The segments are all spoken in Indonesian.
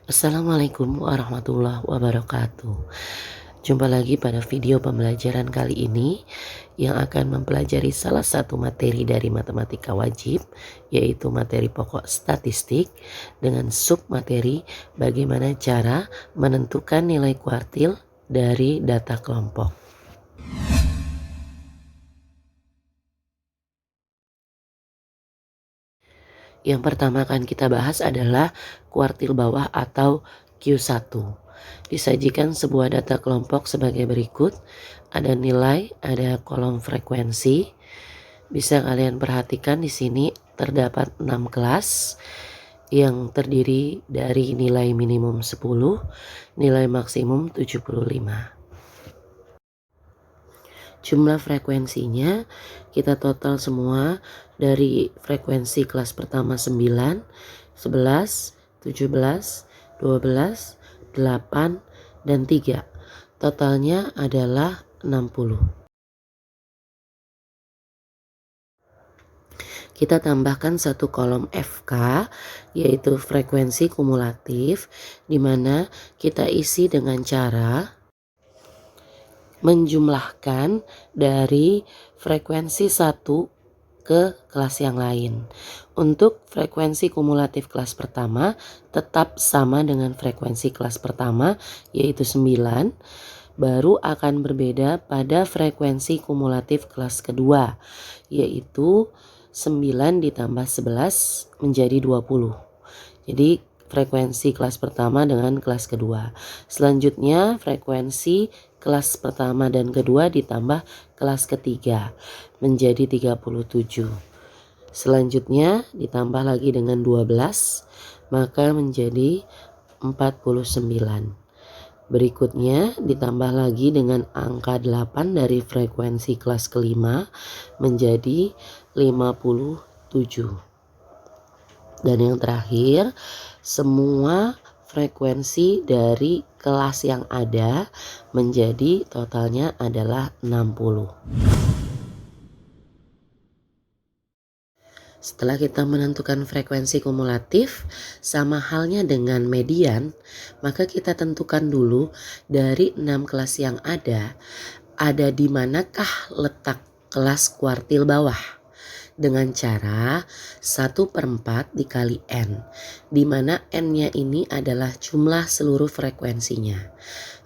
Assalamualaikum warahmatullahi wabarakatuh. Jumpa lagi pada video pembelajaran kali ini yang akan mempelajari salah satu materi dari matematika wajib, yaitu materi pokok statistik dengan submateri bagaimana cara menentukan nilai kuartil dari data kelompok. Yang pertama akan kita bahas adalah kuartil bawah atau Q1. Disajikan sebuah data kelompok sebagai berikut. Ada nilai, ada kolom frekuensi. Bisa kalian perhatikan di sini terdapat 6 kelas yang terdiri dari nilai minimum 10, nilai maksimum 75. Jumlah frekuensinya kita total semua dari frekuensi kelas pertama 9, 11, 17, 12, 8, dan 3. Totalnya adalah 60. Kita tambahkan satu kolom FK, yaitu frekuensi kumulatif, di mana kita isi dengan cara menjumlahkan dari frekuensi satu ke kelas yang lain. Untuk frekuensi kumulatif kelas pertama tetap sama dengan frekuensi kelas pertama, yaitu 9. Baru akan berbeda pada frekuensi kumulatif kelas kedua, yaitu 9 ditambah 11 menjadi 20. Jadi frekuensi kelas pertama dengan kelas kedua. Selanjutnya frekuensi kelas pertama dan kedua ditambah kelas ketiga menjadi 37. Selanjutnya ditambah lagi dengan 12 maka menjadi 49. Berikutnya ditambah lagi dengan angka 8 dari frekuensi kelas kelima menjadi 57. Dan yang terakhir, semua frekuensi dari kelas yang ada menjadi totalnya adalah 60. Setelah kita menentukan frekuensi kumulatif, sama halnya dengan median, maka kita tentukan dulu dari 6 kelas yang ada di manakah letak kelas kuartil bawah. Dengan cara 1/4 dikali N, di mana N-nya ini adalah jumlah seluruh frekuensinya.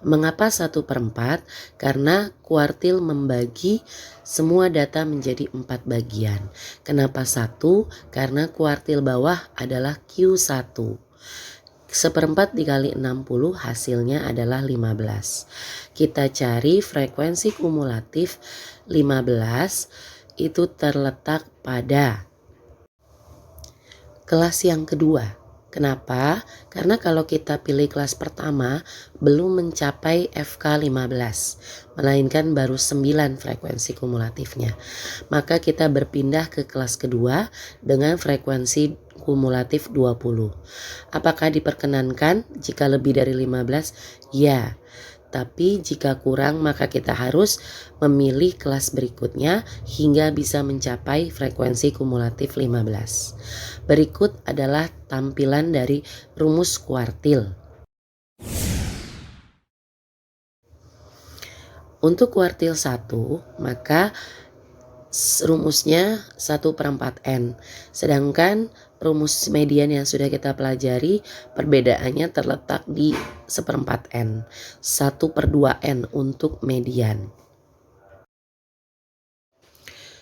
Mengapa 1/4? Karena kuartil membagi semua data menjadi 4 bagian. Kenapa 1? Karena kuartil bawah adalah Q1. 1/4 dikali 60 hasilnya adalah 15. Kita cari frekuensi kumulatif 15 itu terletak pada kelas yang kedua. Kenapa? Karena kalau kita pilih kelas pertama belum mencapai FK 15, melainkan baru 9 frekuensi kumulatifnya. Maka kita berpindah ke kelas kedua dengan frekuensi kumulatif 20. Apakah diperkenankan jika lebih dari 15? Ya. Tapi jika kurang maka kita harus memilih kelas berikutnya hingga bisa mencapai frekuensi kumulatif 15. Berikut adalah tampilan dari rumus kuartil. Untuk kuartil 1 maka rumusnya 1/4 N. Sedangkan rumus median yang sudah kita pelajari perbedaannya terletak di 1/4 N. 1/2 N untuk median.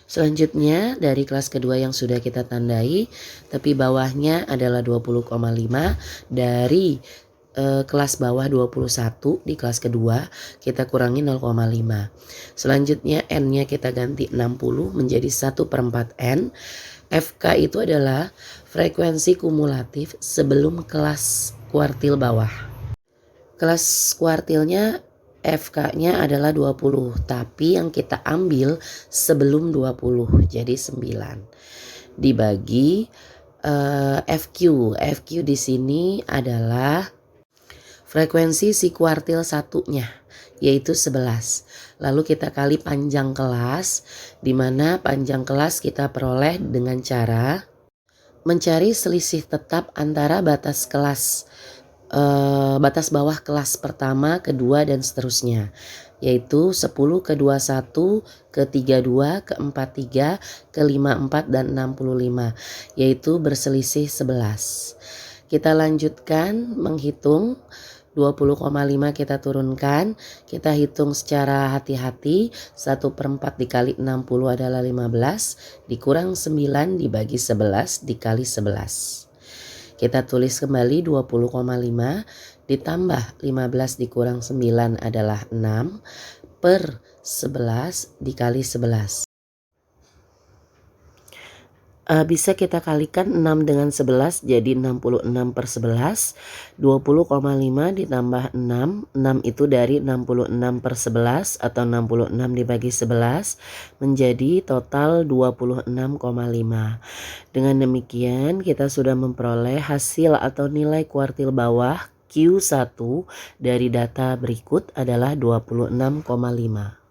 Selanjutnya dari kelas kedua yang sudah kita tandai, tapi bawahnya adalah 20,5 dari kelas bawah 21 di kelas kedua kita kurangi 0,5. Selanjutnya N-nya kita ganti 60 menjadi 1/4 N. FK itu adalah frekuensi kumulatif sebelum kelas kuartil bawah. Kelas kuartilnya FK-nya adalah 20, tapi yang kita ambil sebelum 20 jadi 9. Dibagi FQ. FQ di sini adalah frekuensi si kuartil satunya, yaitu 11. Lalu kita kali panjang kelas, di mana panjang kelas kita peroleh dengan cara mencari selisih tetap antara batas kelas batas bawah kelas pertama, kedua, dan seterusnya, yaitu 10, ke-21, ke-32, ke-43, ke-54, dan 65, yaitu berselisih 11. Kita lanjutkan menghitung. 20,5 kita turunkan, kita hitung secara hati-hati. 1/4 dikali 60 adalah 15, dikurang 9 dibagi 11 dikali 11. Kita tulis kembali 20,5 ditambah 15 dikurang 9 adalah 6 per 11 dikali 11. Bisa kita kalikan 6 dengan 11 jadi 66 per 11. 20,5 ditambah 6. 6 itu dari 66 per 11 atau 66 dibagi 11 menjadi total 26,5. Dengan demikian kita sudah memperoleh hasil atau nilai kuartil bawah Q1 dari data berikut adalah 26,5.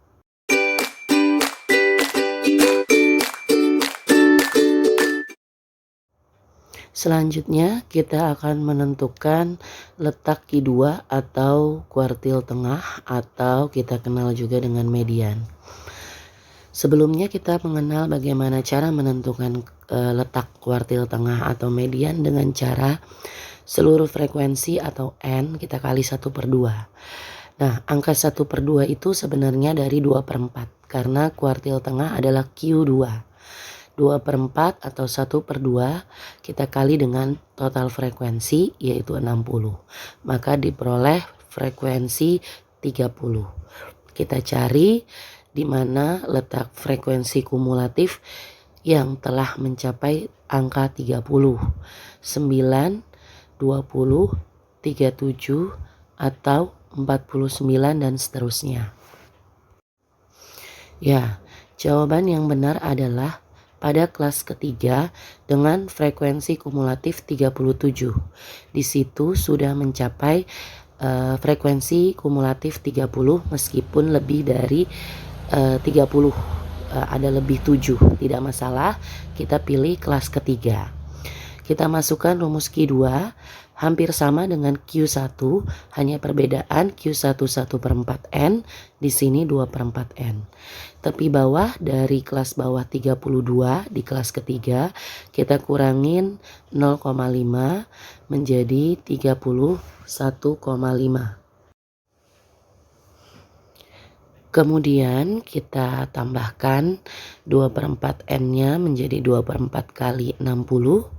Selanjutnya kita akan menentukan letak Q2 atau kuartil tengah atau kita kenal juga dengan median. Sebelumnya kita mengenal bagaimana cara menentukan letak kuartil tengah atau median dengan cara seluruh frekuensi atau N kita kali 1/2. Nah, angka 1/2 itu sebenarnya dari 2/4 karena kuartil tengah adalah Q2. 2/4 atau 1/2 kita kali dengan total frekuensi yaitu 60. Maka diperoleh frekuensi 30. Kita cari di mana letak frekuensi kumulatif yang telah mencapai angka 30. 9, 20, 37 atau 49 dan seterusnya. Ya, jawaban yang benar adalah pada kelas ketiga dengan frekuensi kumulatif 37. Di situ sudah mencapai frekuensi kumulatif 30 meskipun lebih dari 30. Ada lebih 7, tidak masalah, kita pilih kelas ketiga. Kita masukkan rumus Q2 hampir sama dengan Q1, hanya perbedaan Q1 1/4N, di sini 2/4N. Tepi bawah dari kelas bawah 32 di kelas ketiga, kita kurangin 0,5 menjadi 31,5. Kemudian kita tambahkan 2/4N-nya menjadi 2/4 kali 60.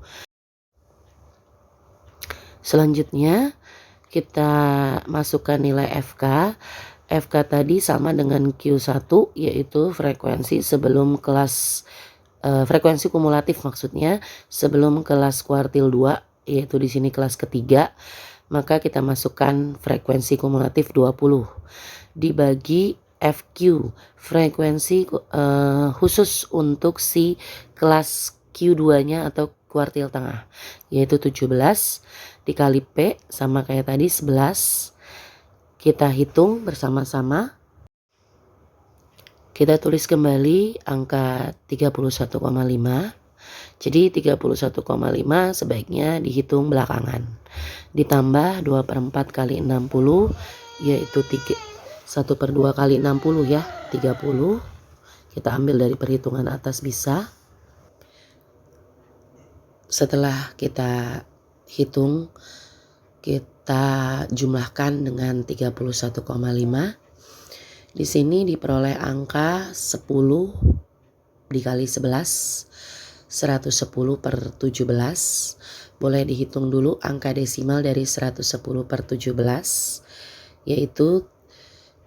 Selanjutnya kita masukkan nilai FK. FK tadi sama dengan Q1 yaitu frekuensi sebelum kelas frekuensi kumulatif maksudnya sebelum kelas kuartil 2 yaitu di sini kelas ketiga. Maka kita masukkan frekuensi kumulatif 20 dibagi FQ frekuensi khusus untuk si kelas Q2-nya atau kuartil tengah yaitu 17 dikali P sama kayak tadi 11. Kita hitung bersama-sama. Kita tulis kembali angka 31,5. Jadi 31,5 sebaiknya dihitung belakangan. Ditambah 2/4 kali 60 yaitu 1/2 kali 60 ya, 30. Kita ambil dari perhitungan atas bisa. Setelah kita hitung, kita jumlahkan dengan 31,5. Di sini diperoleh angka 10 dikali 11, 110 per 17. Boleh dihitung dulu angka desimal dari 110 per 17, yaitu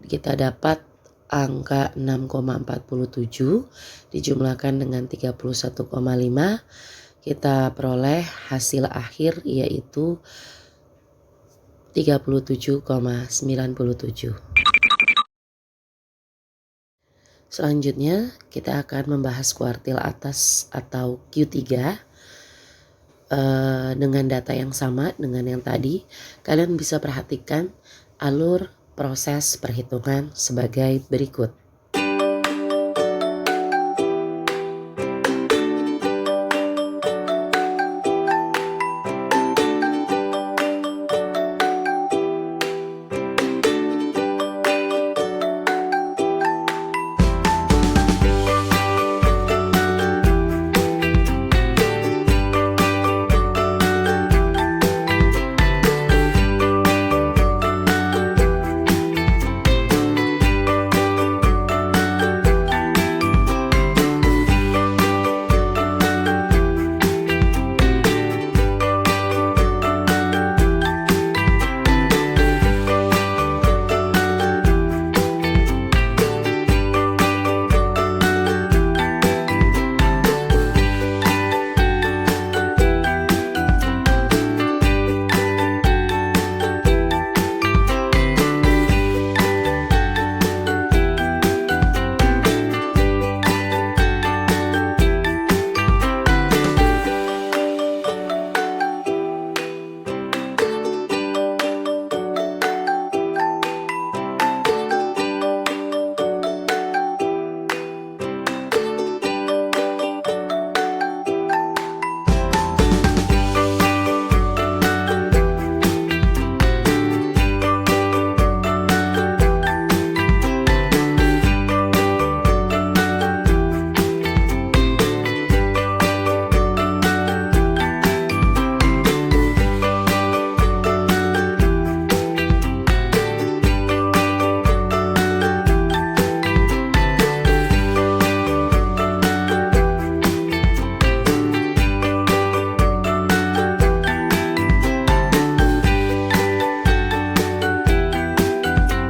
kita dapat angka 6,47 dijumlahkan dengan 31,5. Kita peroleh hasil akhir yaitu 37,97. Selanjutnya kita akan membahas kuartil atas atau Q3 dengan data yang sama dengan yang tadi. Kalian bisa perhatikan alur proses perhitungan sebagai berikut.